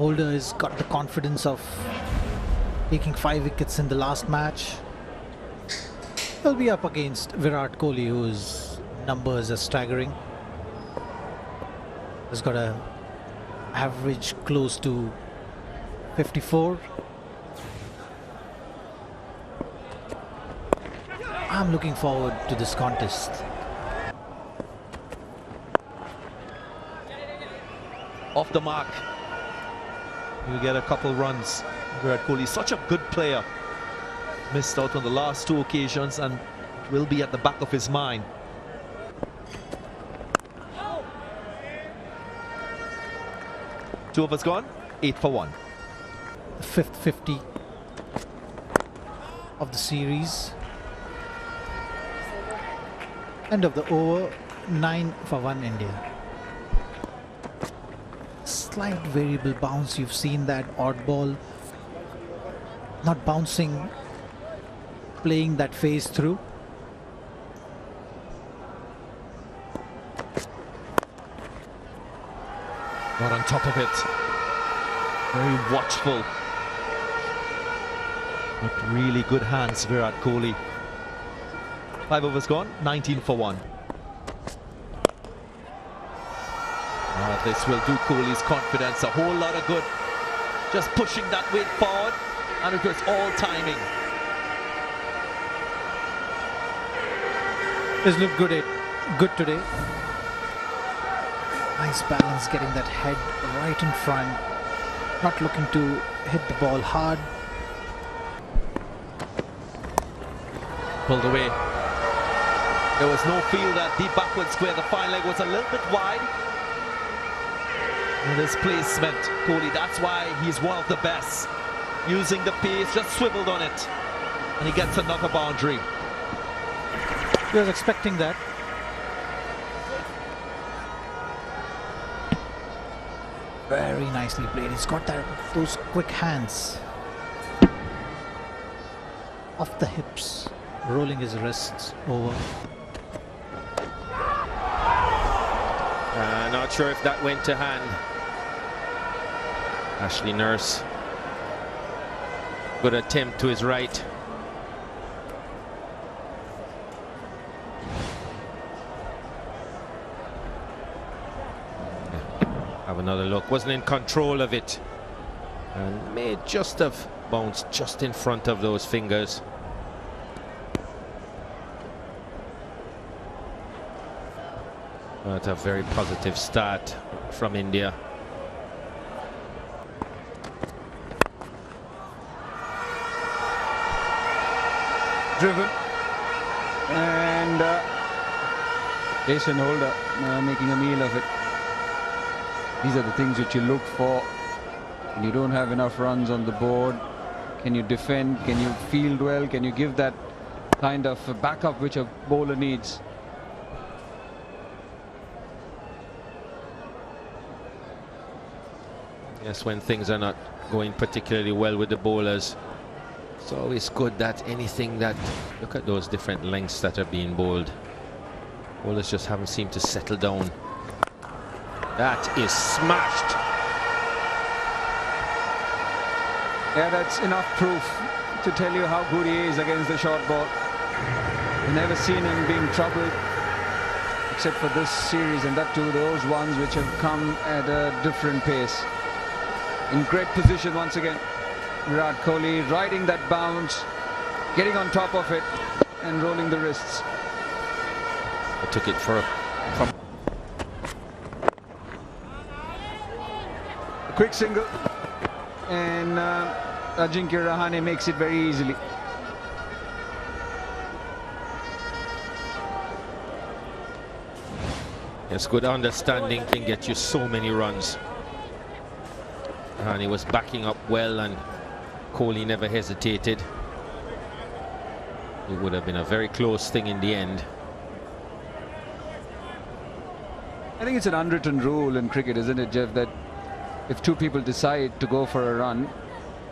Holder has got the confidence of taking 5 wickets in the last match. He'll be up against Virat Kohli, whose numbers are staggering. He's got a average close to 54. I'm looking forward to this contest. Off the mark. He'll get a couple runs. Virat Kohli, such a good player. Missed out on the last 2 occasions and will be at the back of his mind. Two overs gone, 8 for 1. The 5th 50 of the series. End of the over, 9 for 1 India. Slight variable bounce, you've seen that odd ball not bouncing, playing that phase through. Got on top of it. Very watchful. But really good hands, Virat Kohli. 5 overs gone, 19 for 1. This will do Kohli's confidence a whole lot of good. Just pushing that weight forward, and it was all timing. He's looked good today. Nice balance, getting that head right in front. Not looking to hit the ball hard. Pulled away. There was no feel that deep backward square. The fine leg was a little bit wide. And his placement, Kohli, that's why he's one of the best. Using the pace, just swiveled on it. And he gets another boundary. He was expecting that. Very nicely played. He's got those quick hands. Off the hips, rolling his wrists over. Not sure if that went to hand. Ashley Nurse. Good attempt to his right. Have another look. Wasn't in control of it. And may just have bounced just in front of those fingers. But a very positive start from India. Driven, and Jason Holder making a meal of it. These are the things which you look for when you don't have enough runs on the board. Can you defend? Can you field well? Can you give that kind of backup which a bowler needs? Yes, when things are not going particularly well with the bowlers, it's always good that anything that, look at those different lengths that are being bowled. Bowlers just haven't seemed to settle down. That is smashed. Yeah, that's enough proof to tell you how good he is against the short ball. I've never seen him being troubled except for this series, and that too those ones which have come at a different pace. In great position once again. Virat Kohli riding that bounce, getting on top of it and rolling the wrists. I took it from a quick single, and Ajinkya Rahane makes it very easily. Yes, good understanding can get you so many runs. And he was backing up well, and Kohli never hesitated. It would have been a very close thing in the end. I think it's an unwritten rule in cricket, isn't it, Jeff, that if two people decide to go for a run,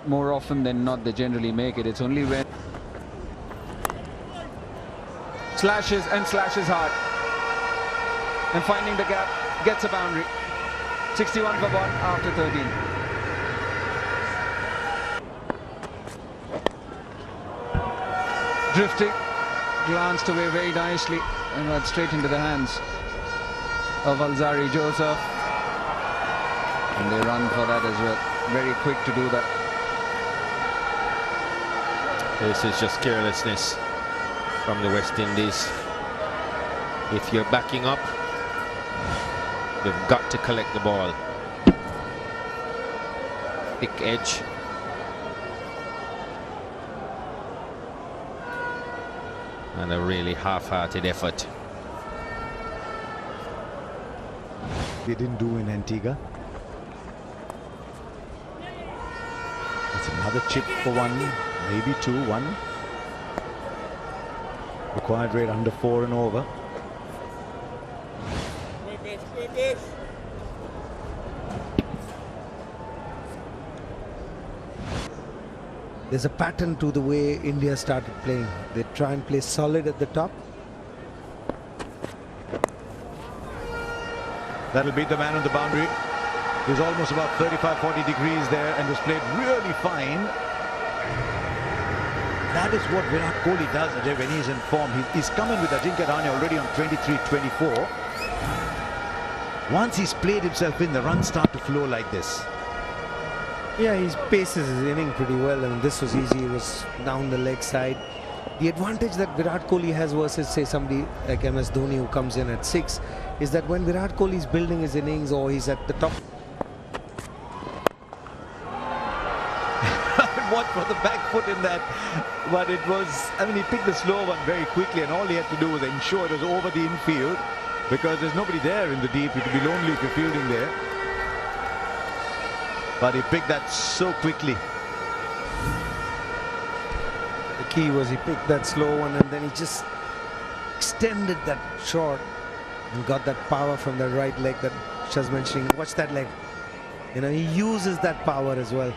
more often than not they generally make it. It's only when slashes and slashes hard and finding the gap, gets a boundary. 61 for 1 after 13. drifting, glanced away very nicely and went straight into the hands of Alzari Joseph. And they run for that as well. Very quick to do that. This is just carelessness from the West Indies. If you're backing up, you've got to collect the ball. Thick edge. And a really half-hearted effort. They didn't do in Antigua. That's another chip for one, maybe two, one. Required rate under 4 and over. There's a pattern to the way India started playing. They try and play solid at the top. That'll beat the man on the boundary. He's almost about 35-40 degrees there and was played really fine. That is what Virat Kohli does, Ajay, when he's in form. He's coming with Ajinkya Rahane already on 23-24. Once he's played himself in, the runs start to flow like this. Yeah, he paces his inning pretty well, and this was easy. It was down the leg side. The advantage that Virat Kohli has versus, say, somebody like MS Dhoni who comes in at 6 is that when Virat Kohli is building his innings or he's at the top. What for the back foot in that, but it was, I mean, he picked the slow one very quickly, and all he had to do was ensure it was over the infield, because there's nobody there in the deep. It would be lonely if you're fielding there. But he picked that so quickly. The key was he picked that slow one and then he just extended that shot and got that power from the right leg that Shah's mentioning. Watch that leg. You know, he uses that power as well.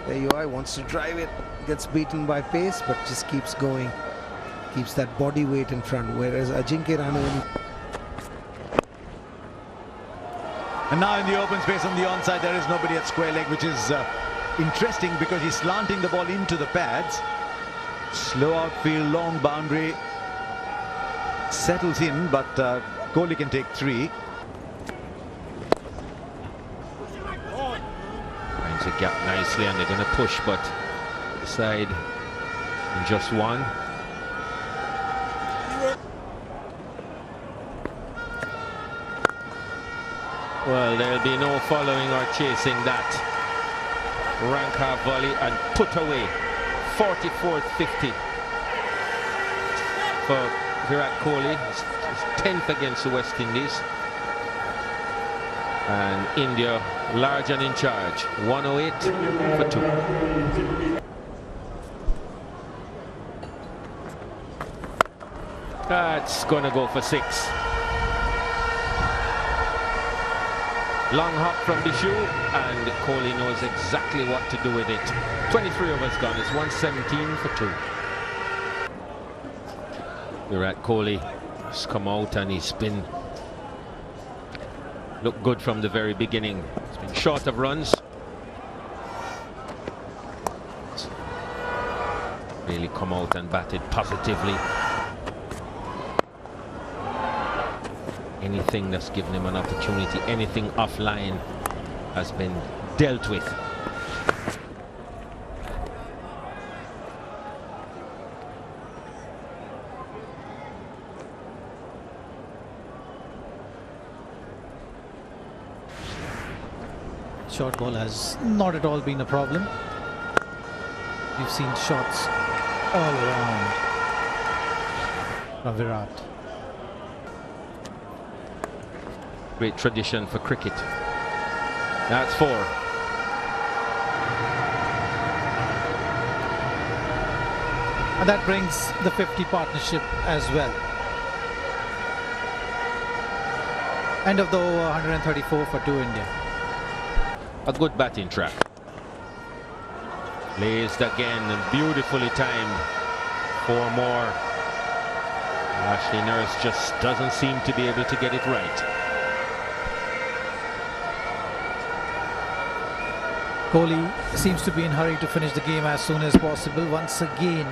There you are, he wants to drive it, gets beaten by pace, but just keeps going. Keeps that body weight in front, whereas Ajinkya Rahane, And now in the open space on the onside, there is nobody at square leg, which is interesting because he's slanting the ball into the pads. Slow outfield, long boundary. Settles in, but Kohli can take 3. Finds a gap nicely and they're going to push, but the side in just one. Well, there'll be no following or chasing that. Rank half volley and put away. 44th 50 for Virat Kohli. His 10th against the West Indies. And India large and in charge. 108 for 2. That's going to go for 6. Long hop from the shoe, and Kohli knows exactly what to do with it. 23 overs gone. It's 117 for 2. Virat Kohli has come out and he's been looked good from the very beginning. He's been short of runs. Really come out and batted positively. Anything that's given him an opportunity, anything offline has been dealt with. Short ball has not at all been a problem. We've seen shots all around from Virat. Great tradition for cricket. That's 4. And that brings the 50 partnership as well. End of the over, 134 for 2 India. A good batting track. Placed again and beautifully timed. 4 more. Ashley Nurse just doesn't seem to be able to get it right. Kohli seems to be in a hurry to finish the game as soon as possible. Once again,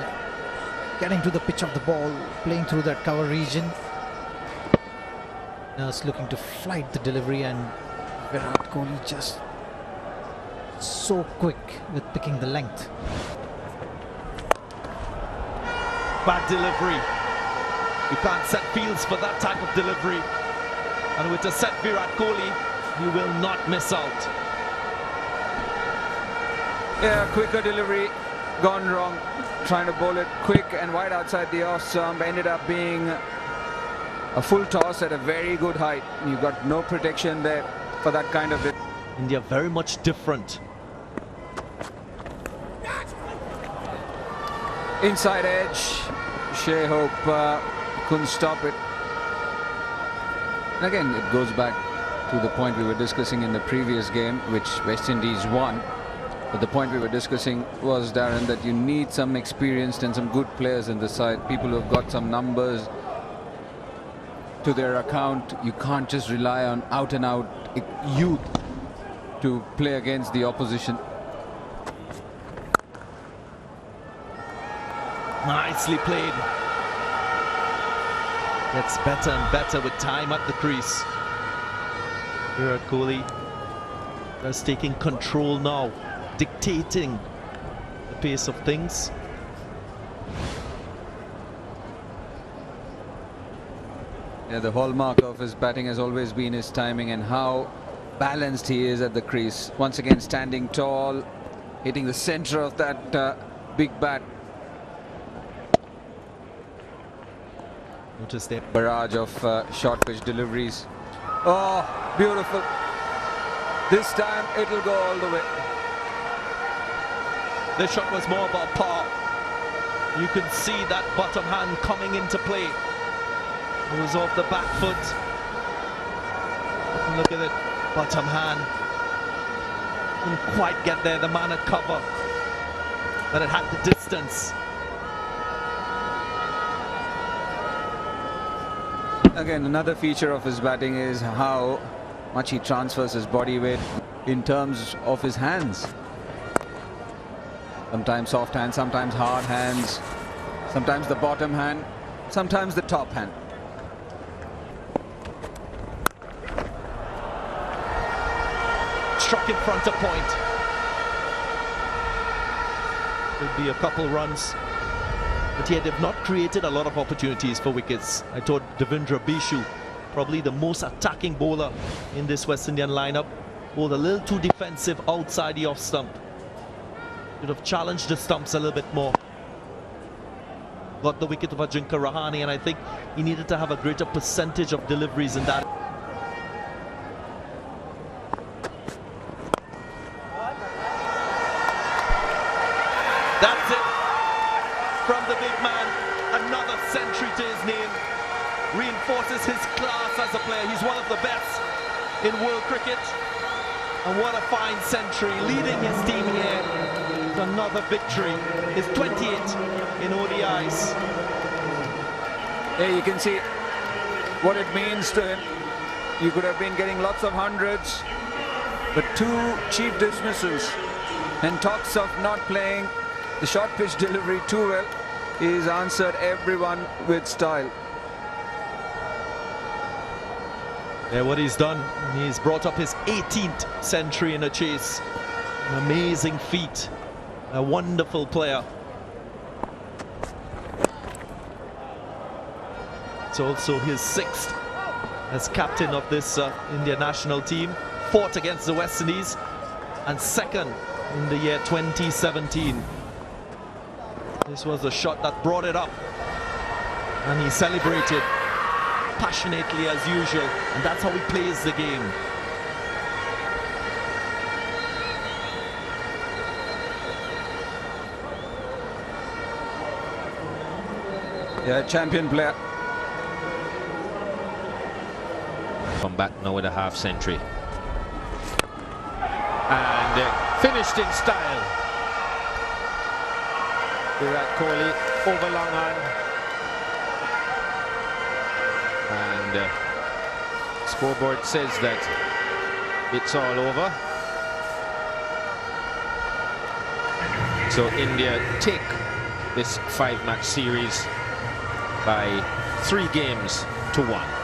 getting to the pitch of the ball, playing through that cover region. Nurse looking to flight the delivery, and Virat Kohli just so quick with picking the length. Bad delivery. You can't set fields for that type of delivery. And with a set Virat Kohli, you will not miss out. Yeah, quicker delivery, gone wrong. Trying to bowl it quick and wide outside the off stump. Ended up being a full toss at a very good height. You got no protection there for that kind of it. India very much different. Inside edge. Shea Hope couldn't stop it. And again, it goes back to the point we were discussing in the previous game, which West Indies won. But the point we were discussing was, Darren, that you need some experienced and some good players in the side. People who have got some numbers to their account. You can't just rely on out and out youth to play against the opposition. Nicely played. Gets better and better with time at the crease. Virat Kohli just taking control now, dictating the pace of things. Yeah, the hallmark of his batting has always been his timing and how balanced he is at the crease. Once again, standing tall, hitting the center of that big bat. Notice the barrage of short pitch deliveries. Oh, beautiful. This time it'll go all the way. The shot was more about power. You can see that bottom hand coming into play. It was off the back foot. Look at it, bottom hand. Couldn't quite get there, the man at cover. But it had the distance. Again, another feature of his batting is how much he transfers his body weight in terms of his hands. Sometimes soft hands, sometimes hard hands, sometimes the bottom hand, sometimes the top hand. Struck in front of point. Could be a couple runs. But yet they've not created a lot of opportunities for wickets. I thought Devendra Bishu, probably the most attacking bowler in this West Indian lineup, bowled a little too defensive outside the off stump. Should have challenged the stumps a little bit more. Got the wicket of Ajinkya Rahane, and I think he needed to have a greater percentage of deliveries in that. That's it. From the big man, another century to his name. Reinforces his class as a player. He's one of the best in world cricket. And what a fine century, leading his team here to another victory. His 28th in ODIs. There you can see what it means to him. You could have been getting lots of hundreds, but 2 cheap dismissals and talks of not playing the short pitch delivery too well. He's answered everyone with style. Yeah, what he's done, he's brought up his 18th century in a chase. An amazing feat. A wonderful player. It's also his 6th as captain of this India national team. 4th against the West Indies and 2nd in the year 2017. This was the shot that brought it up, and he celebrated passionately as usual, and that's how he plays the game. Yeah, champion player. Come back now with a half century. And finished in style. Virat Kohli over long on. And scoreboard says that it's all over. So India take this 5-match series by 3 games to 1.